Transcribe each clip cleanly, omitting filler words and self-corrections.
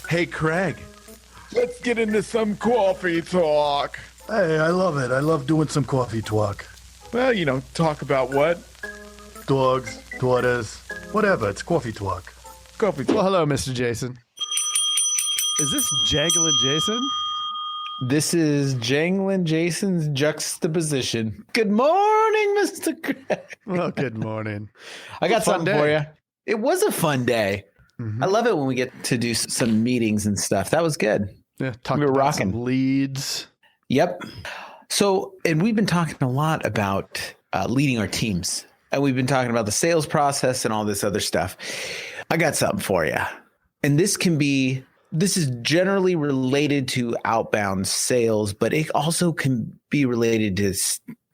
Hey, Craig, let's get into some coffee talk. Hey, I love it. I love doing some coffee talk. Well, talk about what? Dogs, daughters, whatever. It's coffee talk. Coffee talk. Well, hello, Mr. Jason. Is this Janglin' Jason? This is Janglin' Jason's juxtaposition. Good morning, Mr. Craig. Well, good morning. I got something for you. It was a fun day. Mm-hmm. I love it when we get to do some meetings and stuff. That was good. Yeah, talked We were about rocking. some leads. Yep. So, and we've been talking a lot about leading our teams. And we've been talking about the sales process and all this other stuff. I got something for you. And this is generally related to outbound sales, but it also can be related to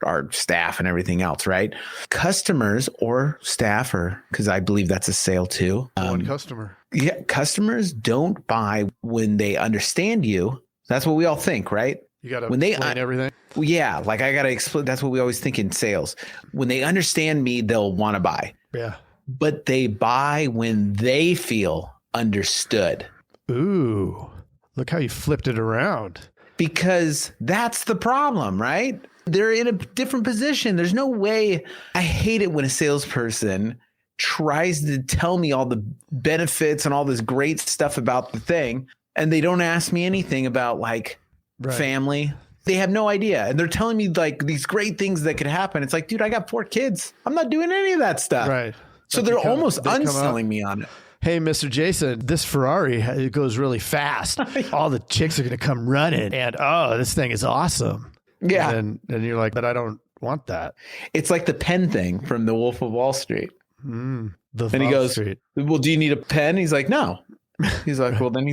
our staff and everything else, right? Customers or staff, or because I believe that's a sale too. One customer. Yeah, customers don't buy when they understand you. That's what we all think, right? You got to When explain everything. Yeah, like I got to explain. That's what we always think in sales. When they understand me, they'll want to buy. Yeah. But they buy when they feel understood. Ooh, look how you flipped it around. Because that's the problem, right? They're in a different position. There's no way. I hate it when a salesperson tries to tell me all the benefits and all this great stuff about the thing, and they don't ask me anything about family. They have no idea. And they're telling me these great things that could happen. It's like, dude, I got 4 kids. I'm not doing any of that stuff. Right. So But they're they come almost out- unselling me on it. Hey, Mr. Jason, this Ferrari, it goes really fast. All the chicks are going to come running. And, this thing is awesome. Yeah. And you're like, but I don't want that. It's like the pen thing from The Wolf of Wall Street. The And he Wall goes, Street. well, do you need a pen? He's like, no. He's like, well, then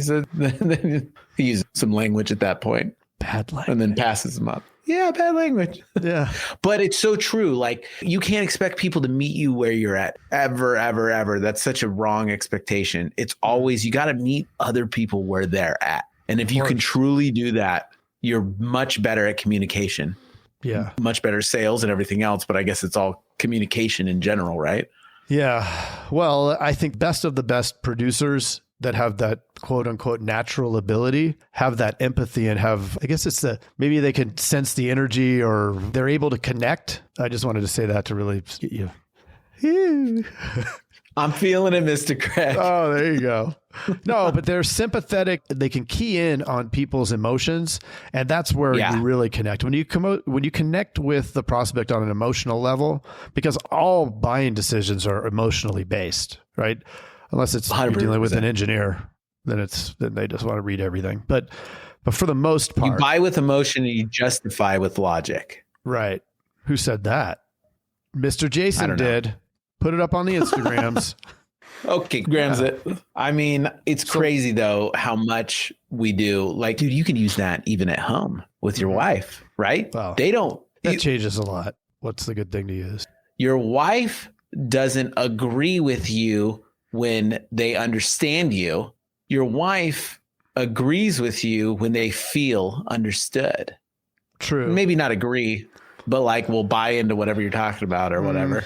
he used some language at that point Bad language. and then passes him up. Yeah, bad language. Yeah. But it's so true. Like, you can't expect people to meet you where you're at ever, ever, ever. That's such a wrong expectation. It's always, you got to meet other people where they're at. And if you can truly do that, you're much better at communication. Yeah. Much better sales and everything else. But I guess it's all communication in general, right? Yeah. Well, I think best of the best producers that have that quote unquote natural ability have that empathy and have, I guess it's maybe they can sense the energy or they're able to connect. I just wanted to say that to really get you. I'm feeling it, Mr. Craig. Oh, there you go. No, but they're sympathetic. They can key in on people's emotions, and that's where you really connect. When you connect with the prospect on an emotional level, because all buying decisions are emotionally based, right? Unless it's you're dealing with an engineer, then they just want to read everything. But for the most part, you buy with emotion and you justify with logic. Right? Who said that? Mr. Jason did. Put it up on the Instagrams. Okay, grams it. I mean, it's crazy though how much we do. Like, dude, you can use that even at home with your wife, right? Wow. They don't. That changes a lot. What's the good thing to use? Your wife doesn't agree with you when they understand you. Your wife agrees with you when they feel understood. True. Maybe not agree, but will buy into whatever you're talking about or whatever.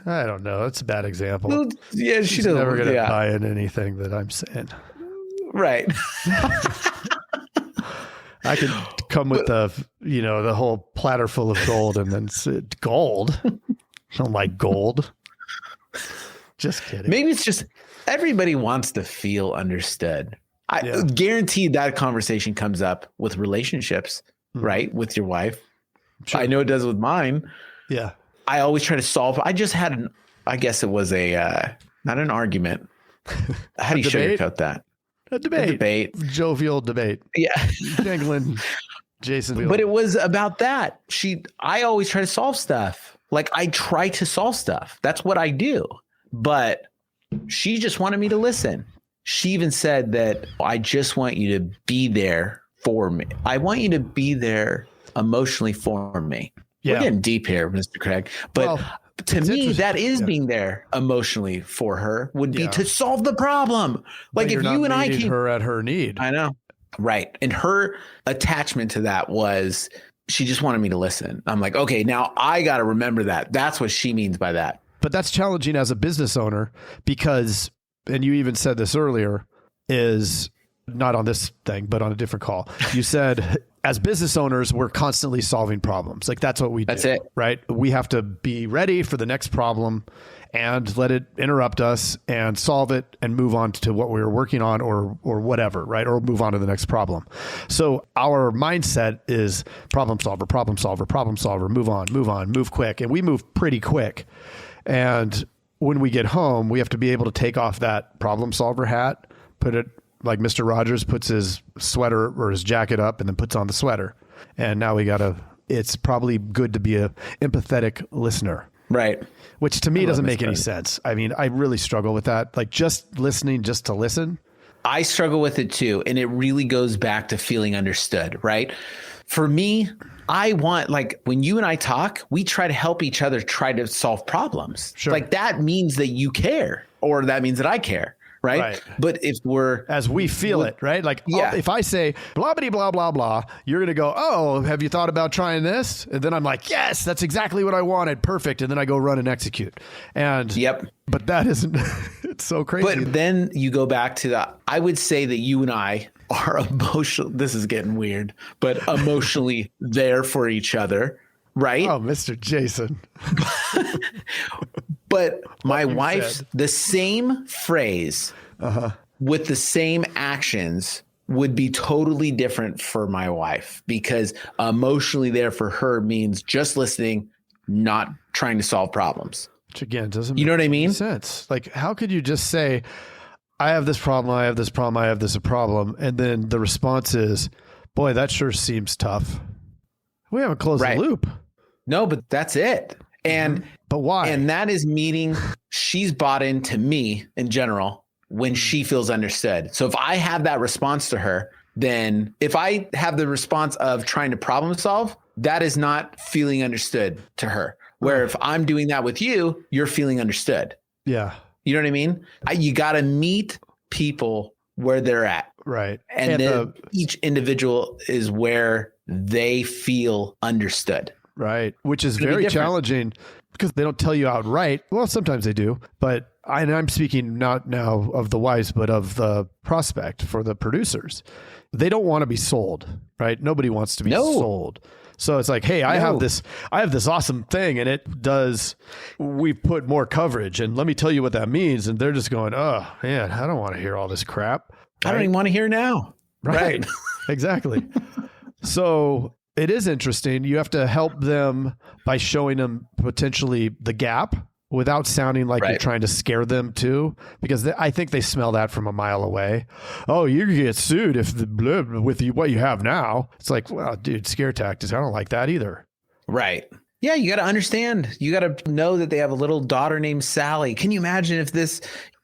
I don't know. That's a bad example. Well, yeah, She's never going to buy in anything that I'm saying. Right. I could come with the whole platter full of gold and then say, gold? I don't like gold. Just kidding. Maybe it's just everybody wants to feel understood. I guarantee that conversation comes up with relationships, right? With your wife. Sure. I know it does with mine. Yeah. I always try to solve. I just had I guess it was not an argument. How do you sugarcoat that? A debate. Jovial debate. Yeah. Janglin' Jason. But it was about that. I always try to solve stuff. I try to solve stuff. That's what I do. But she just wanted me to listen. She even said that I just want you to be there for me. I want you to be there emotionally for me. Yeah. We're getting deep here, Mr. Craig. But to me, that is being there emotionally for her would be to solve the problem. If you and I came her at her need. I know. Right. And her attachment to that was she just wanted me to listen. I'm like, okay, now I got to remember that. That's what she means by that. But that's challenging as a business owner because, and you even said this earlier, is not on this thing, but on a different call. You said, as business owners, we're constantly solving problems. Like that's what we do. That's it. Right? We have to be ready for the next problem and let it interrupt us and solve it and move on to what we were working on or whatever, right? Or move on to the next problem. So our mindset is problem solver, move on, move quick. And we move pretty quick. And when we get home, we have to be able to take off that problem solver hat, put it like Mr. Rogers puts his sweater or his jacket up and then puts on the sweater. And now it's probably good to be a empathetic listener. Right. Which to me doesn't make any sense. I mean, I really struggle with that. Like just listening, just to listen. I struggle with it too. And it really goes back to feeling understood, right? For me, I want, like, when you and I talk, we try to help each other try to solve problems. Sure. Like that means that you care, or that means that I care. Right. But if as we feel it, right? Like, if I say blah, blah, blah, blah, blah, you're going to go, oh, have you thought about trying this? And then I'm like, yes, that's exactly what I wanted. Perfect. And then I go run and execute. And but that isn't, it's so crazy. But then you go back to I would say that you and I are emotional. This is getting weird, but emotionally there for each other. Right. Oh, Mr. Jason. But my wife's the same phrase with the same actions would be totally different for my wife, because emotionally there for her means just listening, not trying to solve problems. Which again, doesn't you know what I mean? Sense. Like, how could you just say, I have this problem, I have this problem, I have this problem. And then the response is, boy, that sure seems tough. We haven't closed the loop. No, but that's it. And but why? And that is meaning she's bought into me in general when she feels understood. So if I have that response to her, then if I have the response of trying to problem solve, that is not feeling understood to her. Where if I'm doing that with you, you're feeling understood. Yeah. You know what I mean? You got to meet people where they're at. Right. And then each individual is where they feel understood. Right. Which is very challenging because they don't tell you outright. Well, sometimes they do, but I'm speaking not now of the wives, but of the prospect for the producers. They don't want to be sold, right? Nobody wants to be sold. So it's like, hey, I have this awesome thing and we've put more coverage and let me tell you what that means. And they're just going, oh man, I don't want to hear all this crap. Right? I don't even want to hear now. Right. Exactly. So it is interesting. You have to help them by showing them potentially the gap without sounding like you're trying to scare them too, because I think they smell that from a mile away. Oh, you can get sued if with what you have now. It's like, well, dude, scare tactics. I don't like that either. Right. Yeah, you got to understand. You got to know that they have a little daughter named Sally. Can you imagine if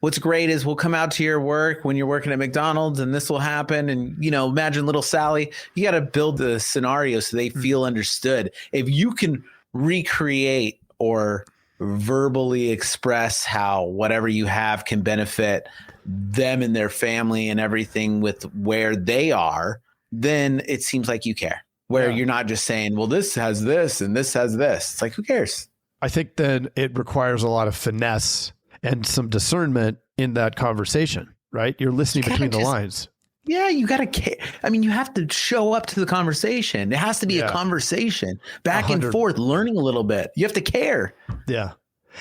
what's great is we'll come out to your work when you're working at McDonald's and this will happen. And, imagine little Sally. You got to build the scenario so they feel understood. If you can recreate or verbally express how whatever you have can benefit them and their family and everything with where they are, then it seems like you care. Where you're not just saying, well, this has this and this has this. It's like, who cares? I think then it requires a lot of finesse and some discernment in that conversation, right? You're listening between the lines. Yeah, you got to care. I mean, you have to show up to the conversation. It has to be a conversation back and forth, learning a little bit. You have to care. Yeah.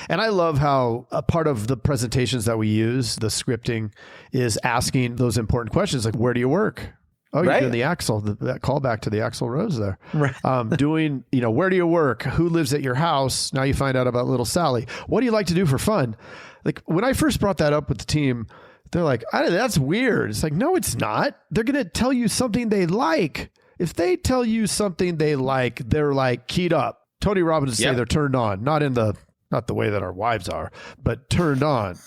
And I love how a part of the presentations that we use, the scripting, is asking those important questions like, where do you work? Oh, you're doing the Axel, that callback to the Axel Rose there. Right. Doing, where do you work? Who lives at your house? Now you find out about little Sally. What do you like to do for fun? Like when I first brought that up with the team, they're like, that's weird. It's like, no, it's not. They're going to tell you something they like. If they tell you something they like, they're like keyed up. Tony Robbins would say they're turned on, not the way that our wives are, but turned on,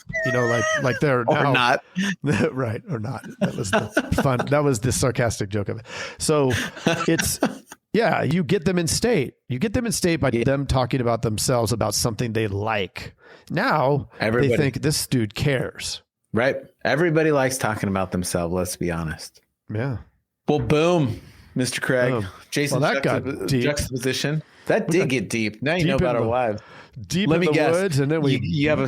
like they're or now, not right. Or not. That was the fun. That was the sarcastic joke of it. So it's, you get them in state. You get them in state by them talking about themselves, about something they like. Now they think this dude cares. Right. Everybody likes talking about themselves. Let's be honest. Yeah. Well, boom, Mr. Craig. Boom. Jason, that got deep. Juxtaposition. That did get deep. Now you know about our wives. Deep in the woods, and then you have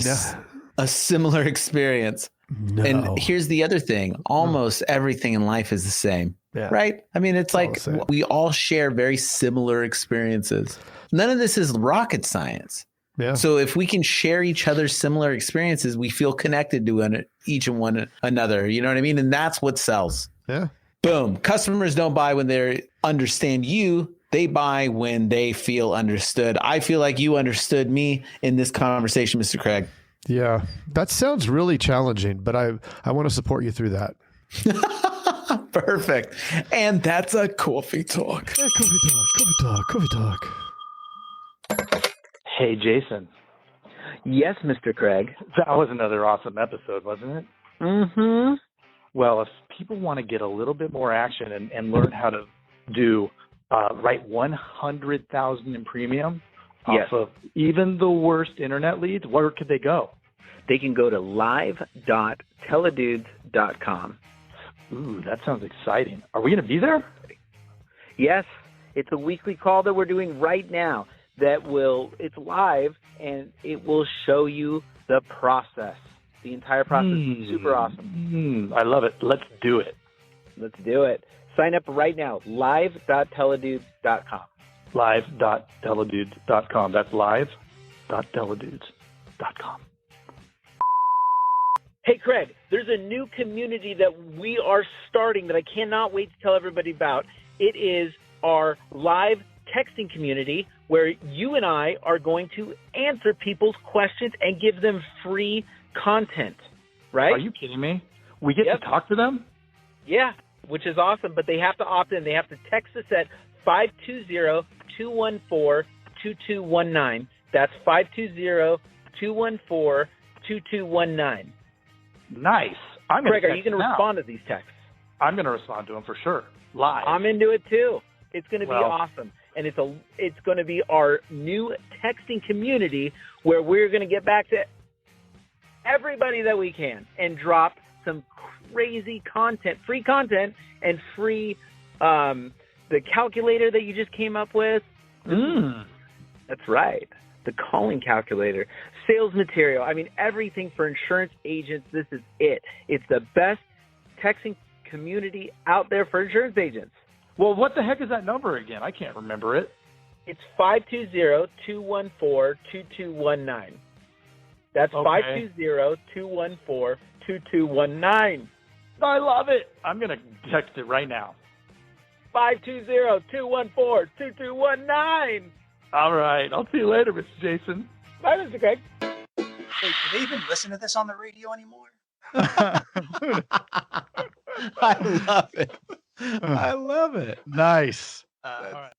a similar experience. No. And here's the other thing. Almost everything in life is the same, right? I mean, it's like we all share very similar experiences. None of this is rocket science. Yeah. So if we can share each other's similar experiences, we feel connected to each and one another. You know what I mean? And that's what sells. Yeah. Boom. Customers don't buy when they understand you. They buy when they feel understood. I feel like you understood me in this conversation, Mr. Craig. Yeah. That sounds really challenging, but I want to support you through that. Perfect. And that's a coffee talk. Yeah, coffee talk. Hey, Jason. Yes, Mr. Craig. That was another awesome episode, wasn't it? Mm-hmm. Well, if people want to get a little bit more action and learn how to write 100,000 in premium off of even the worst internet leads, where could they go? They can go to live.teledudes.com. Ooh, that sounds exciting. Are we going to be there? Yes, it's a weekly call that we're doing right now it's live, and it will show you the process. The entire process is super awesome. I love it. Let's do it. Let's do it. Sign up right now, live.teledudes.com. Live.teledudes.com. That's live.teledudes.com. Hey, Craig, there's a new community that we are starting that I cannot wait to tell everybody about. It is our live texting community where you and I are going to answer people's questions and give them free content, right? Are you kidding me? We get to talk to them? Yeah, which is awesome, but they have to opt in. They have to text us at 520-214-2219. That's 520-214-2219. Nice. Craig, are you going to respond to these texts? I'm going to respond to them for sure. Live. I'm into it too. It's going to be awesome. And it's going to be our new texting community where we're going to get back to everybody that we can and drop some crazy content, free content, and free the calculator that you just came up with. That's right. The calling calculator, sales material. I mean, everything for insurance agents. This is it. It's the best texting community out there for insurance agents. Well, what the heck is that number again? I can't remember it. It's 520-214-2219. That's 520-214-2219. I love it. I'm going to text it right now. 520-214-2219. All right. I'll see you later, Mr. Jason. Bye, Mr. Craig. Wait, do they even listen to this on the radio anymore? I love it. I love it. Nice. All right.